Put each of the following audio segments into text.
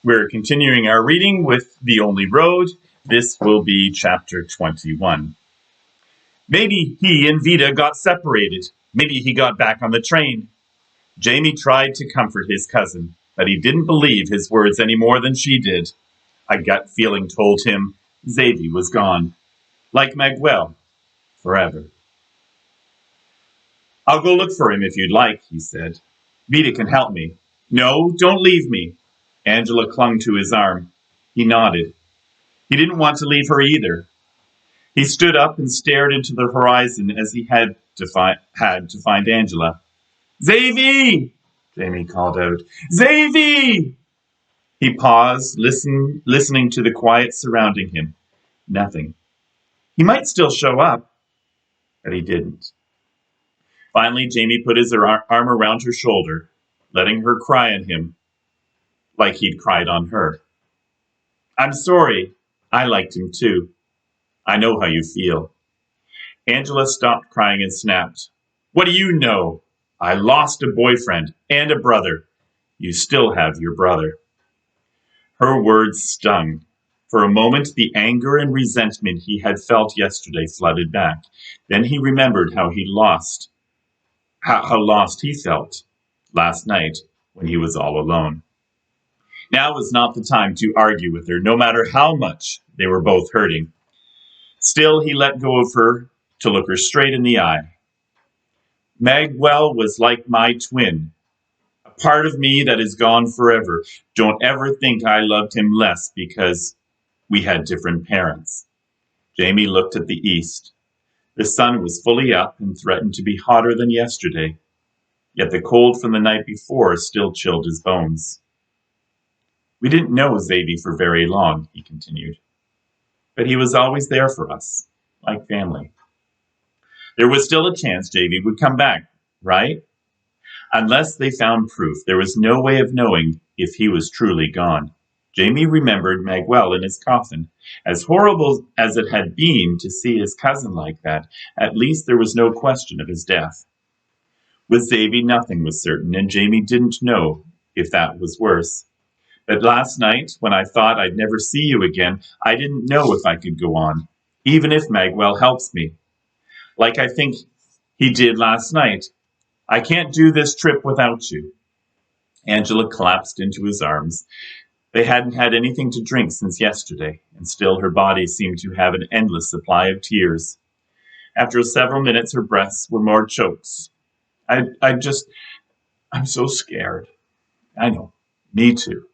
We're continuing our reading with The Only Road. This will be chapter 21. Maybe he and Vida got separated. Maybe he got back on the train. Jamie tried to comfort his cousin, but he didn't believe his words any more than she did. A gut feeling told him Xavier was gone. Like Maguel, forever. I'll go look for him if you'd like, he said. Vida can help me. No, don't leave me. Angela clung to his arm. He nodded. He didn't want to leave her either. He stood up and stared into the horizon as he had to find Angela. Xavier! Jamie called out. Xavier! He paused, listening to the quiet surrounding him. Nothing. He might still show up, but he didn't. Finally, Jamie put his arm around her shoulder, letting her cry on him like he'd cried on her. I'm sorry. I liked him too. I know how you feel. Angela stopped crying and snapped. What do you know? I lost a boyfriend and a brother. You still have your brother. Her words stung. For a moment, the anger and resentment he had felt yesterday flooded back. Then he remembered how lost he felt last night when he was all alone. Now was not the time to argue with her, no matter how much they were both hurting. Still, he let go of her to look her straight in the eye. Maguel was like my twin, a part of me that is gone forever. Don't ever think I loved him less because we had different parents. Jamie looked at the east. The sun was fully up and threatened to be hotter than yesterday, yet the cold from the night before still chilled his bones. We didn't know Xavier for very long, he continued, but he was always there for us, like family. There was still a chance Xavier would come back, right? Unless they found proof, there was no way of knowing if he was truly gone. Jamie remembered Maguel in his coffin. As horrible as it had been to see his cousin like that, at least there was no question of his death. With Xavier, nothing was certain, and Jamie didn't know if that was worse. But last night, when I thought I'd never see you again, I didn't know if I could go on, even if Maguel helps me. Like I think he did last night. I can't do this trip without you. Angela collapsed into his arms. They hadn't had anything to drink since yesterday, and still her body seemed to have an endless supply of tears. After several minutes, her breaths were more chokes. I'm so scared. I know, me too.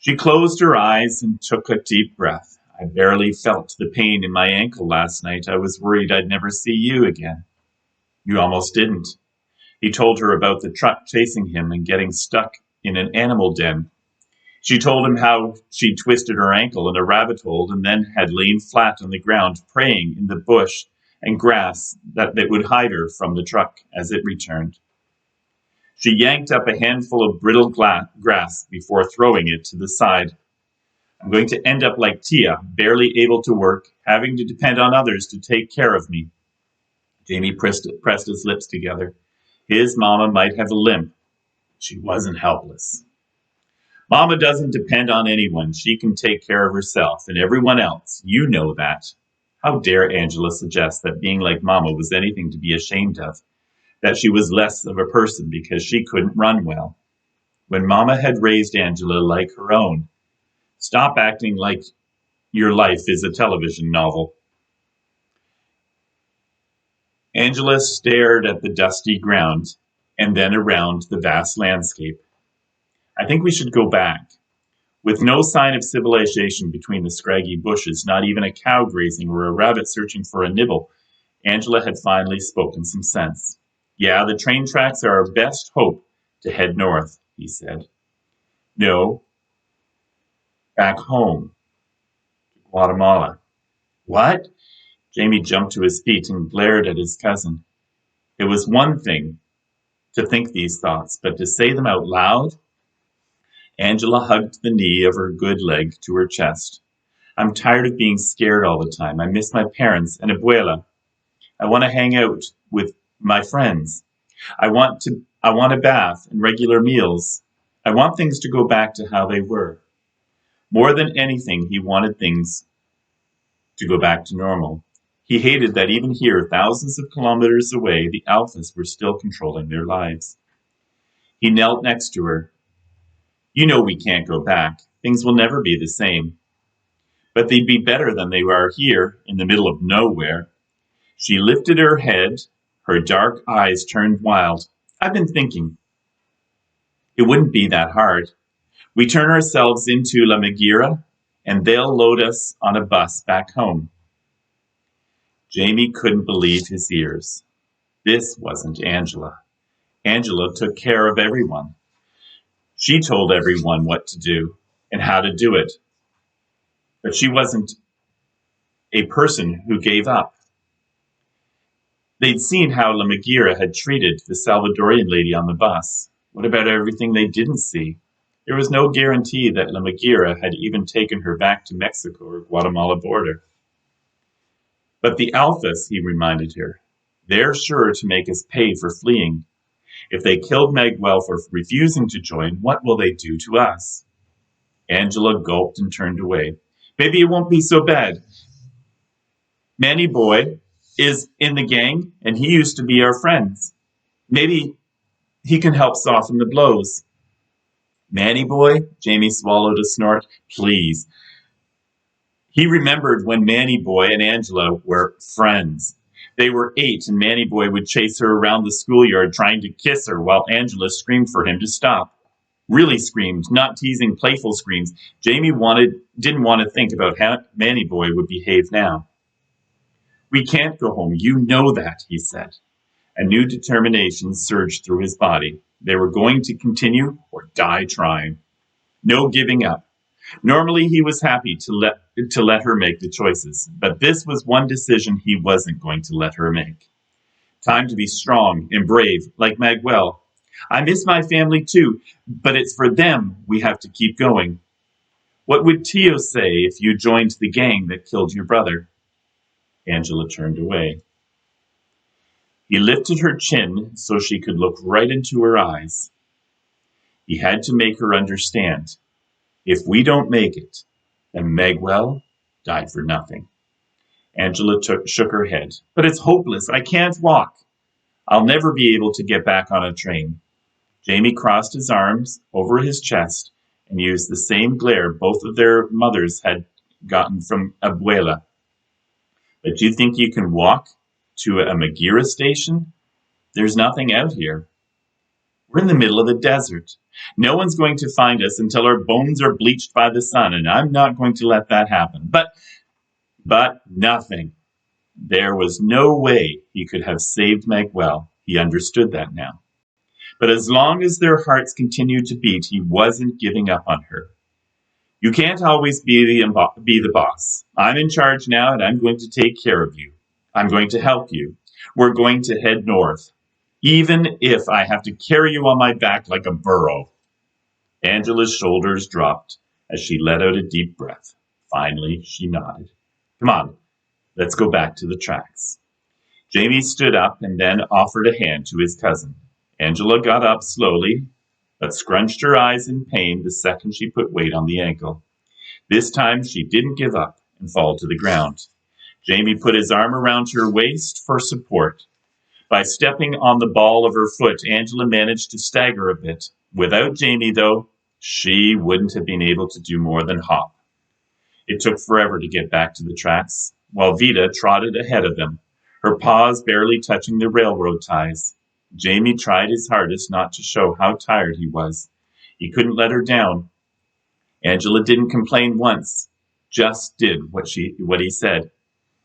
She closed her eyes and took a deep breath. I barely felt the pain in my ankle last night. I was worried I'd never see you again. You almost didn't. He told her about the truck chasing him and getting stuck in an animal den. She told him how she twisted her ankle in a rabbit hole and then had lain flat on the ground praying in the bush and grass that would hide her from the truck as it returned. She yanked up a handful of brittle grass before throwing it to the side. I'm going to end up like Tia, barely able to work, having to depend on others to take care of me. Jamie pressed his lips together. His mama might have a limp. She wasn't helpless. Mama doesn't depend on anyone. She can take care of herself and everyone else. You know that. How dare Angela suggest that being like Mama was anything to be ashamed of? That she was less of a person because she couldn't run well. When Mama had raised Angela like her own. Stop acting like your life is a television novel. Angela stared at the dusty ground and then around the vast landscape. I think we should go back. With no sign of civilization between the scraggy bushes, not even a cow grazing or a rabbit searching for a nibble, Angela had finally spoken some sense. Yeah, the train tracks are our best hope to head north, he said. No, back home, to Guatemala. What? Jamie jumped to his feet and glared at his cousin. It was one thing to think these thoughts, but to say them out loud? Angela hugged the knee of her good leg to her chest. I'm tired of being scared all the time. I miss my parents and Abuela. I want to hang out with my friends. I want a bath and regular meals. I want things to go back to how they were. More than anything, he wanted things to go back to normal. He hated that even here, thousands of kilometers away, the Alphas were still controlling their lives. He knelt next to her. You know we can't go back. Things will never be the same. But they'd be better than they are here, in the middle of nowhere. She lifted her head, her dark eyes turned wild. I've been thinking. It wouldn't be that hard. We turn ourselves into La Magira, and they'll load us on a bus back home. Jamie couldn't believe his ears. This wasn't Angela. Angela took care of everyone. She told everyone what to do and how to do it. But she wasn't a person who gave up. They'd seen how La Magira had treated the Salvadorian lady on the bus. What about everything they didn't see? There was no guarantee that La Magira had even taken her back to Mexico or Guatemala border. But the Alphas, he reminded her, they're sure to make us pay for fleeing. If they killed Miguel for refusing to join, what will they do to us? Angela gulped and turned away. Maybe it won't be so bad. Manny Boy is in the gang, and he used to be our friends. Maybe he can help soften the blows. Manny Boy? Jamie swallowed a snort. Please. He remembered when Manny Boy and Angela were friends. They were 8, and Manny Boy would chase her around the schoolyard trying to kiss her while Angela screamed for him to stop. Really screamed, not teasing playful screams. Jamie didn't want to think about how Manny Boy would behave now. We can't go home, you know that, he said. A new determination surged through his body. They were going to continue or die trying. No giving up. Normally he was happy to let her make the choices, but this was one decision he wasn't going to let her make. Time to be strong and brave, like Miguel. I miss my family too, but it's for them we have to keep going. What would Tio say if you joined the gang that killed your brother? Angela turned away. He lifted her chin so she could look right into her eyes. He had to make her understand. If we don't make it, then Miguel died for nothing. Angela shook her head. But it's hopeless. I can't walk. I'll never be able to get back on a train. Jamie crossed his arms over his chest and used the same glare both of their mothers had gotten from Abuela. But you think you can walk to a Magira station? There's nothing out here. We're in the middle of the desert. No one's going to find us until our bones are bleached by the sun, and I'm not going to let that happen. But nothing. There was no way he could have saved Miguel. He understood that now. But as long as their hearts continued to beat, he wasn't giving up on her. You can't always be the boss. I'm in charge now, and I'm going to take care of you. I'm going to help you. We're going to head north, even if I have to carry you on my back like a burro. Angela's shoulders dropped as she let out a deep breath. Finally, she nodded. Come on, let's go back to the tracks. Jamie stood up and then offered a hand to his cousin. Angela got up slowly, but scrunched her eyes in pain the second she put weight on the ankle. This time she didn't give up and fall to the ground. Jamie put his arm around her waist for support. By stepping on the ball of her foot, Angela managed to stagger a bit. Without Jamie, though, she wouldn't have been able to do more than hop. It took forever to get back to the tracks, while Vida trotted ahead of them, her paws barely touching the railroad ties. Jamie tried his hardest not to show how tired he was. He couldn't let her down. Angela didn't complain once, just did what he said.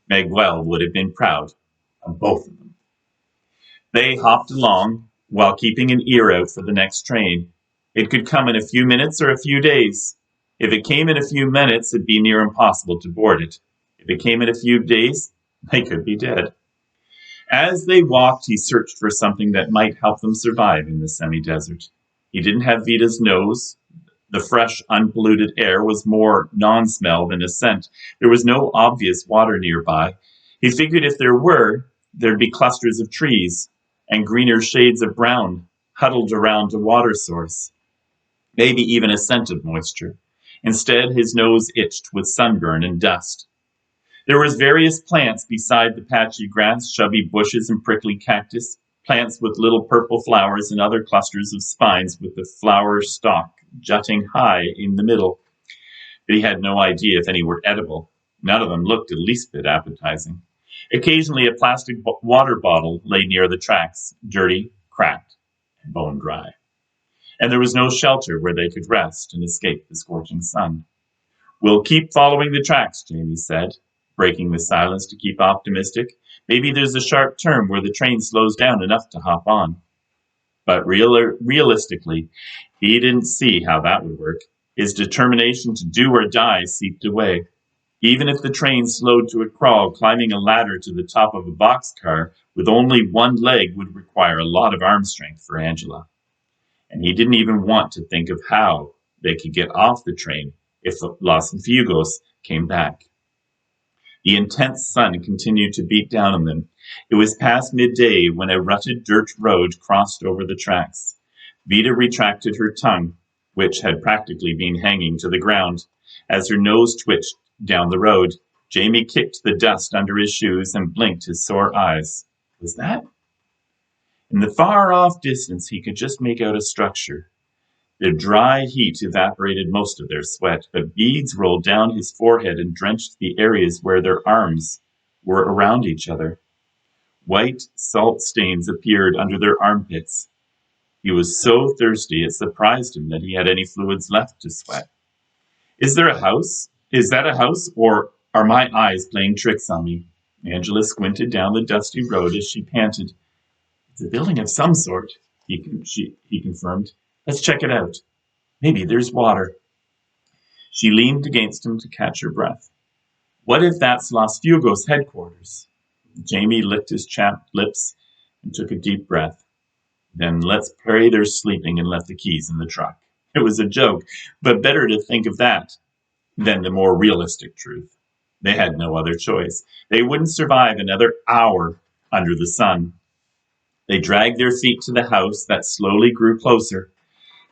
Miguel would have been proud of both of them. They hopped along while keeping an ear out for the next train. It could come in a few minutes or a few days. If it came in a few minutes, it'd be near impossible to board it. If it came in a few days, they could be dead. As they walked, he searched for something that might help them survive in the semi-desert. He didn't have Vita's nose. The fresh, unpolluted air was more non-smell than a scent. There was no obvious water nearby. He figured if there were, there'd be clusters of trees and greener shades of brown huddled around a water source. maybe even a scent of moisture. Instead, his nose itched with sunburn and dust. There was various plants beside the patchy grass, chubby bushes and prickly cactus, plants with little purple flowers and other clusters of spines with the flower stalk jutting high in the middle. But he had no idea if any were edible. None of them looked the least bit appetizing. Occasionally, a plastic water bottle lay near the tracks, dirty, cracked, and bone dry. And there was no shelter where they could rest and escape the scorching sun. "We'll keep following the tracks," Jamie said, breaking the silence to keep optimistic. "Maybe there's a sharp turn where the train slows down enough to hop on." But realistically, he didn't see how that would work. His determination to do or die seeped away. Even if the train slowed to a crawl, climbing a ladder to the top of a boxcar with only one leg would require a lot of arm strength for Angela. And he didn't even want to think of how they could get off the train if Los Fugos came back. The intense sun continued to beat down on them. It was past midday when a rutted dirt road crossed over the tracks. Vida retracted her tongue, which had practically been hanging to the ground. As her nose twitched down the road, Jamie kicked the dust under his shoes and blinked his sore eyes. Was that? In the far-off distance, he could just make out a structure. The dry heat evaporated most of their sweat, but beads rolled down his forehead and drenched the areas where their arms were around each other. White salt stains appeared under their armpits. He was so thirsty it surprised him that he had any fluids left to sweat. "Is there a house? Is that a house, or are my eyes playing tricks on me?" Angela squinted down the dusty road as she panted. "It's a building of some sort," he confirmed. "Let's check it out. Maybe there's water." She leaned against him to catch her breath. "What if that's Los Fugos' headquarters?" Jamie licked his chapped lips and took a deep breath. "Then let's pray they're sleeping and left the keys in the truck." It was a joke, but better to think of that than the more realistic truth. They had no other choice. They wouldn't survive another hour under the sun. They dragged their feet to the house that slowly grew closer.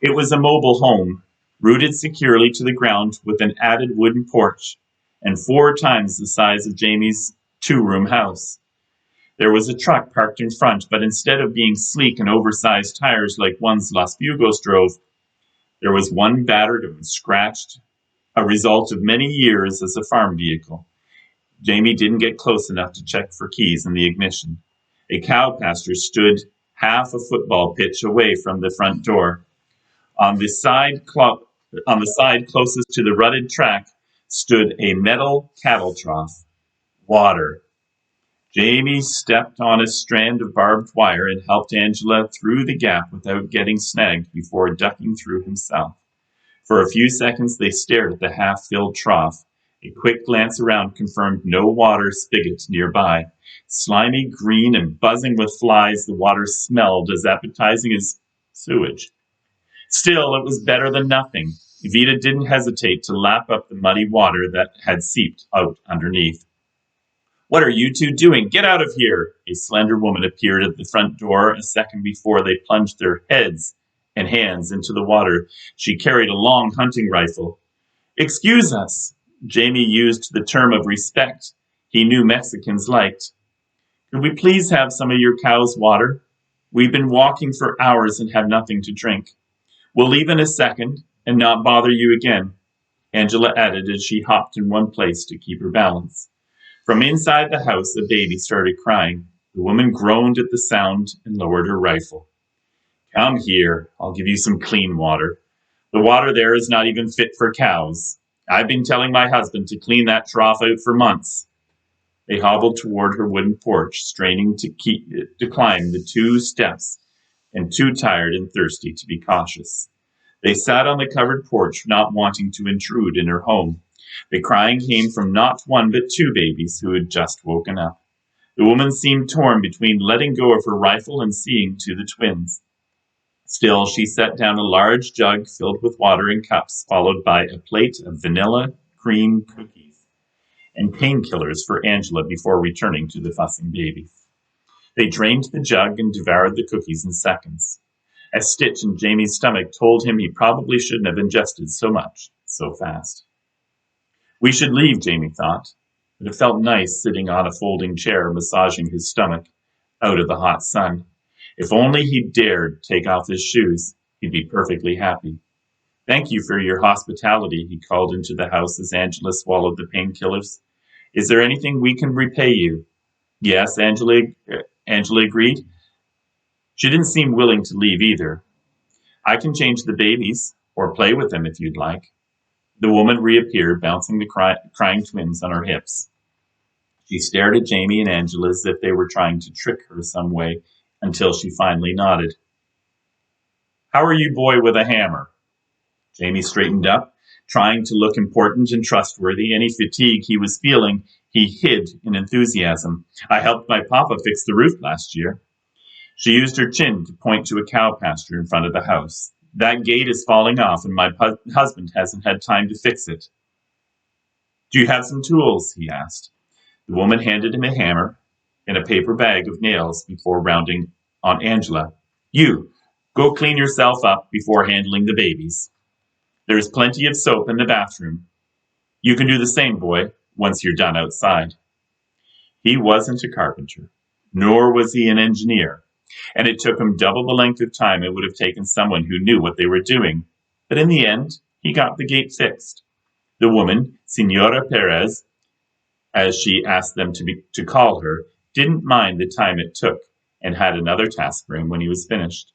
It was a mobile home, rooted securely to the ground with an added wooden porch, and 4 times the size of Jamie's 2-room house. There was a truck parked in front, but instead of being sleek and oversized tires like ones Los Fugos drove, there was one battered and scratched, a result of many years as a farm vehicle. Jamie didn't get close enough to check for keys in the ignition. A cow pasture stood half a football pitch away from the front door. On the side closest to the rutted track stood a metal cattle trough. Water. Jamie stepped on a strand of barbed wire and helped Angela through the gap without getting snagged before ducking through himself. For a few seconds they stared at the half-filled trough. A quick glance around confirmed no water spigot nearby. Slimy green and buzzing with flies, the water smelled as appetizing as sewage. Still, it was better than nothing. Vida didn't hesitate to lap up the muddy water that had seeped out underneath. "What are you two doing? Get out of here!" A slender woman appeared at the front door a second before they plunged their heads and hands into the water. She carried a long hunting rifle. "Excuse us." Jamie used the term of respect he knew Mexicans liked. "Could we please have some of your cow's water? We've been walking for hours and have nothing to drink. We'll leave in a second and not bother you again," Angela added as she hopped in one place to keep her balance. From inside the house, a baby started crying. The woman groaned at the sound and lowered her rifle. "Come here, I'll give you some clean water. The water there is not even fit for cows. I've been telling my husband to clean that trough out for months." They hobbled toward her wooden porch, straining to climb the 2 steps, and too tired and thirsty to be cautious. They sat on the covered porch, not wanting to intrude in her home. The crying came from not one but 2 babies who had just woken up. The woman seemed torn between letting go of her rifle and seeing to the twins. Still, she set down a large jug filled with water in cups, followed by a plate of vanilla cream cookies and painkillers for Angela before returning to the fussing babies. They drained the jug and devoured the cookies in seconds. A stitch in Jamie's stomach told him he probably shouldn't have ingested so much so fast. We should leave, Jamie thought, but it felt nice sitting on a folding chair massaging his stomach out of the hot sun. If only he dared take off his shoes, he'd be perfectly happy. Thank you for your hospitality, he called into the house as Angela swallowed the painkillers. Is there anything we can repay you? Yes, Angela agreed. She didn't seem willing to leave either. I can change the babies, or play with them if you'd like. The woman reappeared, bouncing the crying twins on her hips. She stared at Jamie and Angela as if they were trying to trick her some way, until she finally nodded. How are you, boy with a hammer? Jamie straightened up, trying to look important and trustworthy. Any fatigue he was feeling, he hid in enthusiasm. I helped my papa fix the roof last year. She used her chin to point to a cow pasture in front of the house. That gate is falling off, and my husband hasn't had time to fix it. Do you have some tools? He asked. The woman handed him a hammer and a paper bag of nails before rounding on Angela. You, go clean yourself up before handling the babies. There is plenty of soap in the bathroom. You can do the same, boy, once you're done outside. He wasn't a carpenter, nor was he an engineer, and it took him double the length of time it would have taken someone who knew what they were doing. But in the end, he got the gate fixed. The woman, Senora Perez, as she asked them to call her, didn't mind the time it took and had another task for him when he was finished.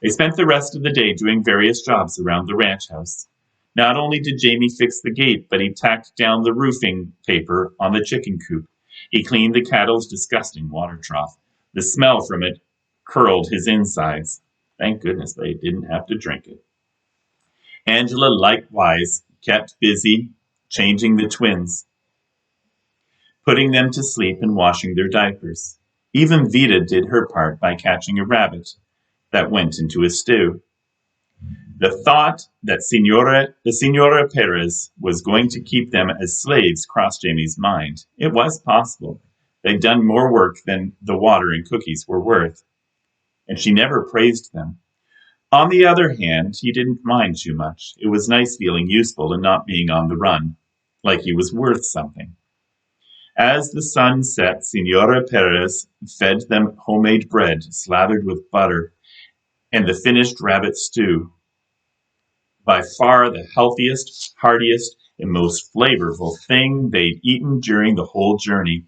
They spent the rest of the day doing various jobs around the ranch house. Not only did Jamie fix the gate, but he tacked down the roofing paper on the chicken coop. He cleaned the cattle's disgusting water trough. The smell from it curled his insides. Thank goodness they didn't have to drink it. Angela likewise kept busy changing the twins, putting them to sleep and washing their diapers. Even Vita did her part by catching a rabbit that went into a stew. The thought that the Senora Perez was going to keep them as slaves crossed Jamie's mind. It was possible. They'd done more work than the water and cookies were worth, and she never praised them. On the other hand, he didn't mind too much. It was nice feeling useful and not being on the run, like he was worth something. As the sun set, Senora Perez fed them homemade bread slathered with butter and the finished rabbit stew. By far the healthiest, heartiest, and most flavorful thing they'd eaten during the whole journey.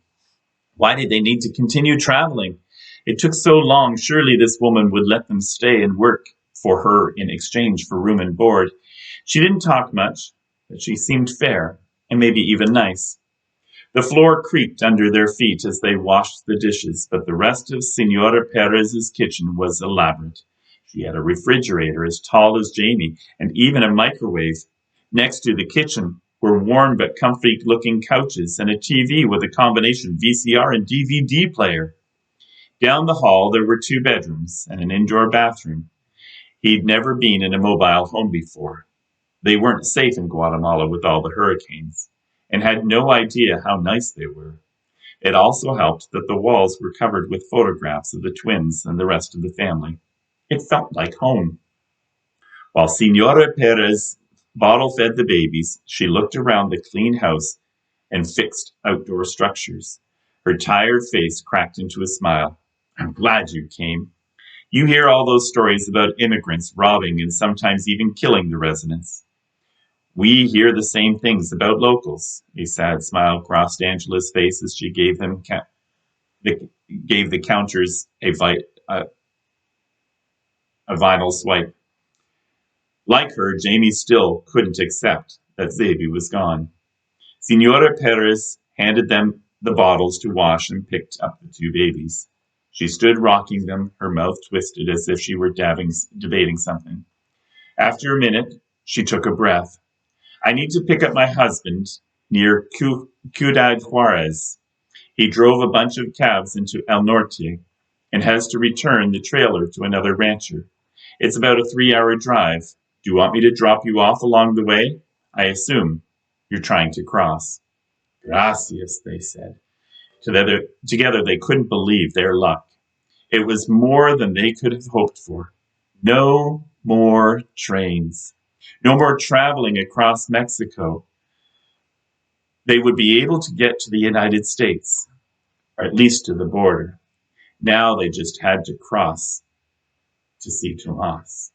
Why did they need to continue traveling? It took so long, surely this woman would let them stay and work for her in exchange for room and board. She didn't talk much, but she seemed fair, and maybe even nice. The floor creaked under their feet as they washed the dishes, but the rest of Senora Perez's kitchen was elaborate. She had a refrigerator as tall as Jamie, and even a microwave. Next to the kitchen were worn but comfy-looking couches and a TV with a combination VCR and DVD player. Down the hall there were 2 bedrooms and an indoor bathroom. He'd never been in a mobile home before. They weren't safe in Guatemala with all the hurricanes, and had no idea how nice they were. It also helped that the walls were covered with photographs of the twins and the rest of the family. It felt like home. While Senora Perez bottle-fed the babies, she looked around the clean house and fixed outdoor structures. Her tired face cracked into a smile. I'm glad you came. You hear all those stories about immigrants robbing and sometimes even killing the residents. We hear the same things about locals. A sad smile crossed Angela's face as she gave the counters a vinyl swipe. Like her, Jamie still couldn't accept that Xavier was gone. Senora Perez handed them the bottles to wash and picked up the 2 babies. She stood rocking them, her mouth twisted as if she were debating something. After a minute, she took a breath. I need to pick up my husband near Ciudad Juarez. He drove a bunch of calves into El Norte and has to return the trailer to another rancher. It's about a 3-hour drive. Do you want me to drop you off along the way? I assume you're trying to cross. Gracias, they said. Together they couldn't believe their luck. It was more than they could have hoped for. No more trains. No more traveling across Mexico. They would be able to get to the United States, or at least to the border. Now they just had to cross to see Tomas.